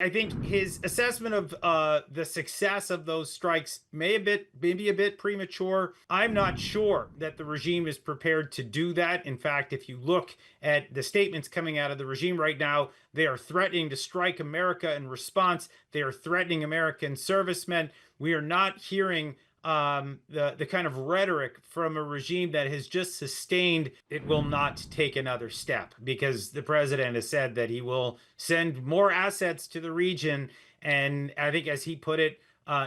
I think his assessment of the success of those strikes maybe a bit premature. I'm not sure that the regime is prepared to do that. In fact, if you look at the statements coming out of the regime right now, they are threatening to strike America in response. They are threatening American servicemen. We are not hearing the kind of rhetoric from a regime that has just sustained it will not take another step, because the president has said that he will send more assets to the region, and I think, as he put it,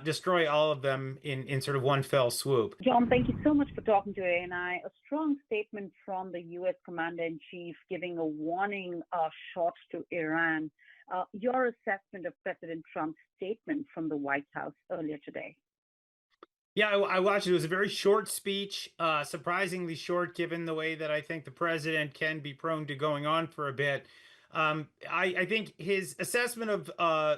destroy all of them in sort of one fell swoop. John, thank you so much for talking to ANI. A strong statement from the U.S. Commander in Chief giving a warning shot to Iran. Your assessment of President Trump's statement from the White House earlier today? Yeah, I watched it. It was a very short speech, surprisingly short, given the way that I think the president can be prone to going on for a bit. I think his assessment of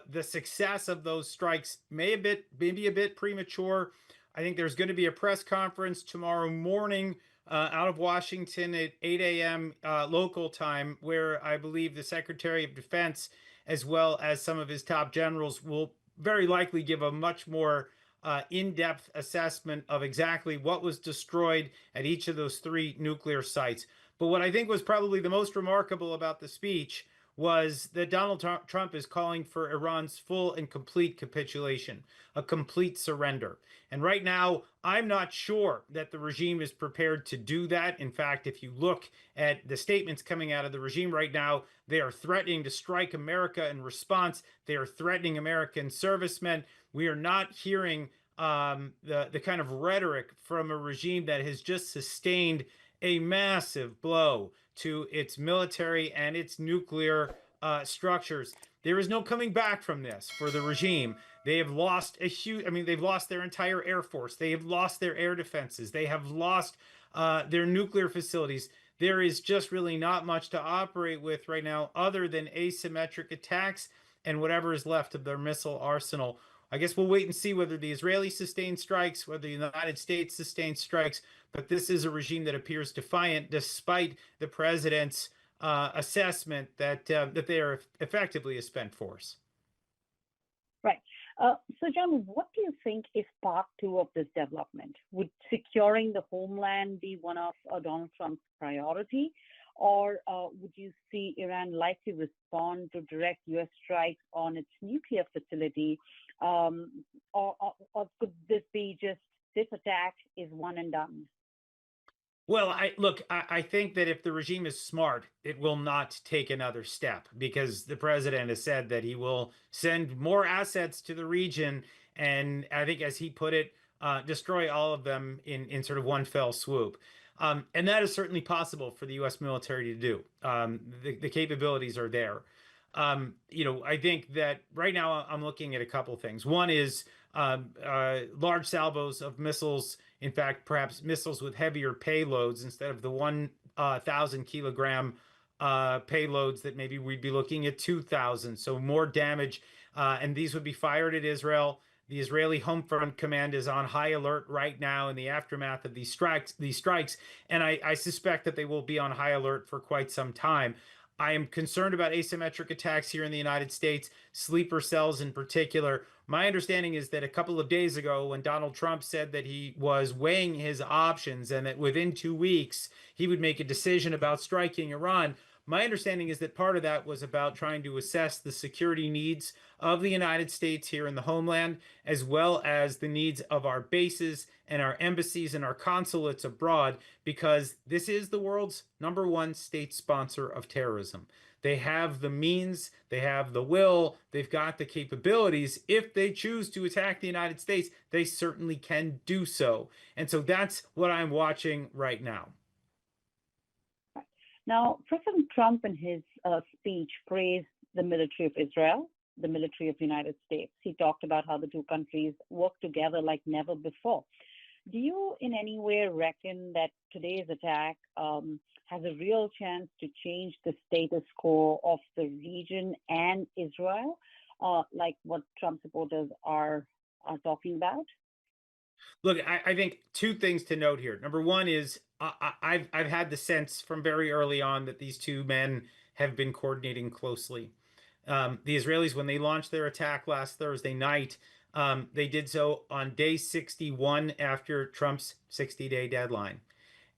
the success of those strikes maybe a bit premature. I think there's going to be a press conference tomorrow morning out of Washington at 8 a.m. Local time, where I believe the Secretary of Defense, as well as some of his top generals, will very likely give a much more in-depth assessment of exactly what was destroyed at each of those three nuclear sites. But what I think was probably the most remarkable about the speech was that Donald Trump is calling for Iran's full and complete capitulation, a complete surrender. And right now, I'm not sure that the regime is prepared to do that. In fact, if you look at the statements coming out of the regime right now, they are threatening to strike America in response. They are threatening American servicemen. We are not hearing the kind of rhetoric from a regime that has just sustained a massive blow to its military and its nuclear structures. There is no coming back from this for the regime. They have lost a huge, I mean, they've lost their entire Air Force. They have lost their air defenses. They have lost their nuclear facilities. There is just really not much to operate with right now other than asymmetric attacks and whatever is left of their missile arsenal. I guess we'll wait and see whether the Israelis sustain strikes, whether the United States sustains strikes. But this is a regime that appears defiant, despite the president's assessment that they are effectively a spent force. Right. So, John, what do you think is part two of this development? Would securing the homeland be one of Donald Trump's priority? Or would you see Iran likely respond to direct U.S. strikes on its nuclear facility? Or could this be just this attack is one and done? Well, I think that if the regime is smart, it will not take another step, because the president has said that he will send more assets to the region, and I think, as he put it, destroy all of them in sort of one fell swoop. And that is certainly possible for the U.S. military to do. The capabilities are there. I think that right now I'm looking at a couple things. One is large salvos of missiles, in fact, perhaps missiles with heavier payloads instead of the 1,000 kilogram payloads that maybe we'd be looking at 2,000. So more damage. And these would be fired at Israel. The Israeli Home Front Command is on high alert right now in the aftermath of these strikes, and I suspect that they will be on high alert for quite some time. I am concerned about asymmetric attacks here in the United States, sleeper cells in particular. My understanding is that a couple of days ago, when Donald Trump said that he was weighing his options and that within 2 weeks he would make a decision about striking Iran, my understanding is that part of that was about trying to assess the security needs of the United States here in the homeland, as well as the needs of our bases and our embassies and our consulates abroad, because this is the world's #1 state sponsor of terrorism. They have the means, they have the will, they've got the capabilities. If they choose to attack the United States, they certainly can do so. And so that's what I'm watching right now. Now, President Trump in his speech praised the military of Israel, the military of the United States. He talked about how the two countries work together like never before. Do you in any way reckon that today's attack has a real chance to change the status quo of the region and Israel, like what Trump supporters are talking about? Look, I think two things to note here. Number one is I've had the sense from very early on that these two men have been coordinating closely. The Israelis, when they launched their attack last Thursday night, they did so on day 61 after Trump's 60-day deadline.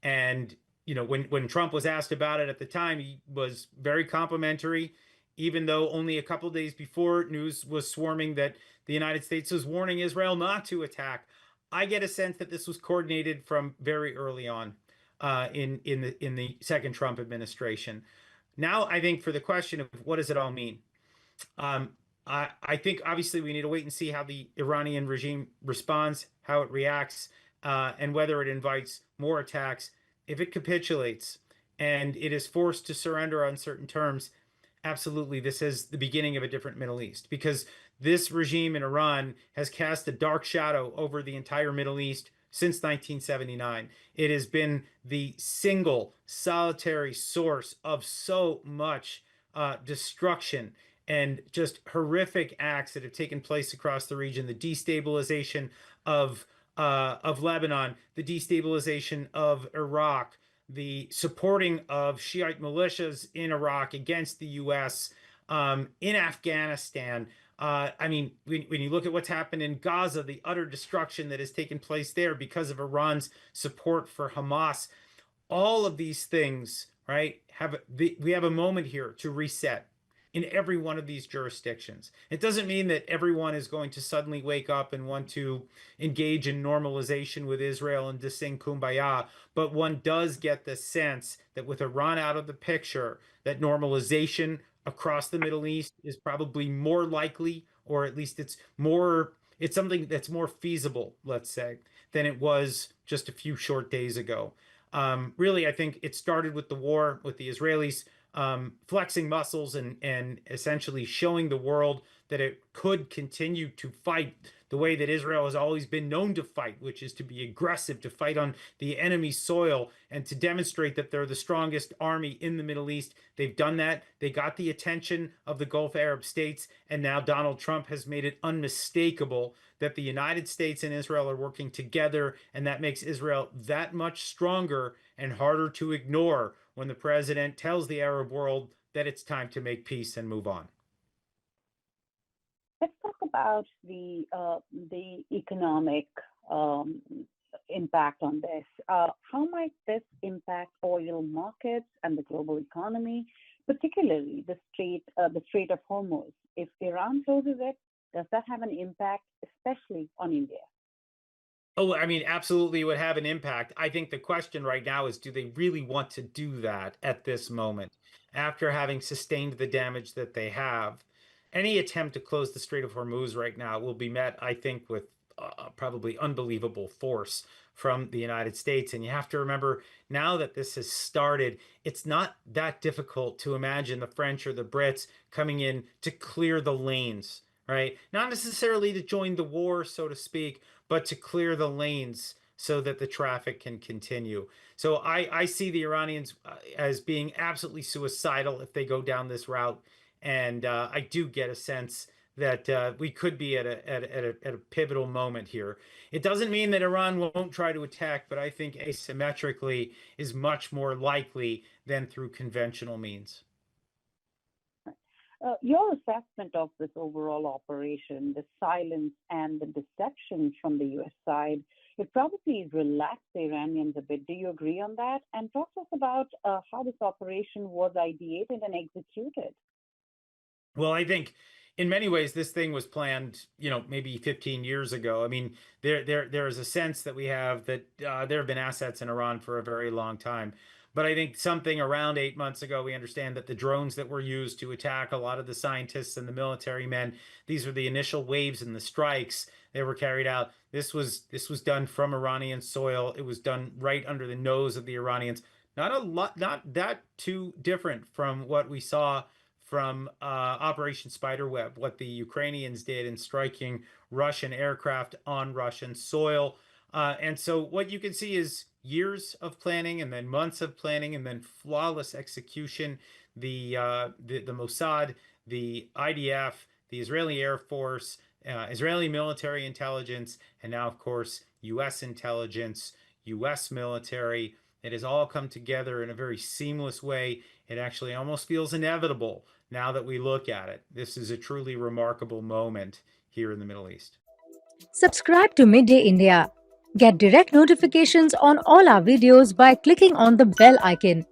And when Trump was asked about it at the time, he was very complimentary, even though only a couple days before news was swarming that the United States was warning Israel not to attack. I get a sense that this was coordinated from very early on in the second Trump administration. Now, I think for the question of what does it all mean, um, I think obviously we need to wait and see how the Iranian regime responds, how it reacts, and whether it invites more attacks. If it capitulates and it is forced to surrender on certain terms, absolutely, this is the beginning of a different Middle East, because this regime in Iran has cast a dark shadow over the entire Middle East since 1979. It has been the single solitary source of so much destruction and just horrific acts that have taken place across the region. The destabilization of Lebanon, the destabilization of Iraq, the supporting of Shiite militias in Iraq against the U.S., in Afghanistan. I mean, when you look at what's happened in Gaza, the utter destruction that has taken place there because of Iran's support for Hamas, all of these things, right, we have a moment here to reset in every one of these jurisdictions. It doesn't mean that everyone is going to suddenly wake up and want to engage in normalization with Israel and to sing kumbaya, but one does get the sense that with Iran out of the picture, that normalization across the Middle East is probably more likely, or at least it's something that's more feasible, let's say, than it was just a few short days ago. Really, I think it started with the war with the Israelis flexing muscles and essentially showing the world that it could continue to fight the way that Israel has always been known to fight, which is to be aggressive, to fight on the enemy's soil, and to demonstrate that they're the strongest army in the Middle East. They've done that. They got the attention of the Gulf Arab states, and now Donald Trump has made it unmistakable that the United States and Israel are working together, and that makes Israel that much stronger and harder to ignore when the president tells the Arab world that it's time to make peace and move on. Let's talk about the economic impact on this. How might this impact oil markets and the global economy, particularly the Strait of Hormuz? If Iran closes it, does that have an impact, especially on India? Oh, I mean, absolutely, it would have an impact. I think the question right now is, do they really want to do that at this moment? After having sustained the damage that they have, any attempt to close the Strait of Hormuz right now will be met, I think, with probably unbelievable force from the United States. And you have to remember, now that this has started, it's not that difficult to imagine the French or the Brits coming in to clear the lanes, right? Not necessarily to join the war, so to speak, but to clear the lanes so that the traffic can continue. So I see the Iranians as being absolutely suicidal if they go down this route. And I do get a sense that we could be at a pivotal moment here. It doesn't mean that Iran won't try to attack, but I think asymmetrically is much more likely than through conventional means. Your assessment of this overall operation, the silence and the deception from the US side, it probably relaxed the Iranians a bit. Do you agree on that? And talk to us about how this operation was ideated and executed. Well, I think in many ways this thing was planned, maybe 15 years ago. I mean, there is a sense that we have that there have been assets in Iran for a very long time. But I think something around 8 months ago, we understand that the drones that were used to attack a lot of the scientists and the military men, these were the initial waves and the strikes that were carried out. This was done from Iranian soil. It was done right under the nose of the Iranians. Not a lot, not that too different from what we saw from Operation Spiderweb, what the Ukrainians did in striking Russian aircraft on Russian soil. And so what you can see is years of planning and then months of planning and then flawless execution. The Mossad, the IDF, the Israeli Air Force, Israeli military intelligence, and now, of course, U.S. intelligence, U.S. military. It has all come together in a very seamless way. It actually almost feels inevitable now that we look at it. This is a truly remarkable moment here in the Middle East. Subscribe to Midday India. Get direct notifications on all our videos by clicking on the bell icon.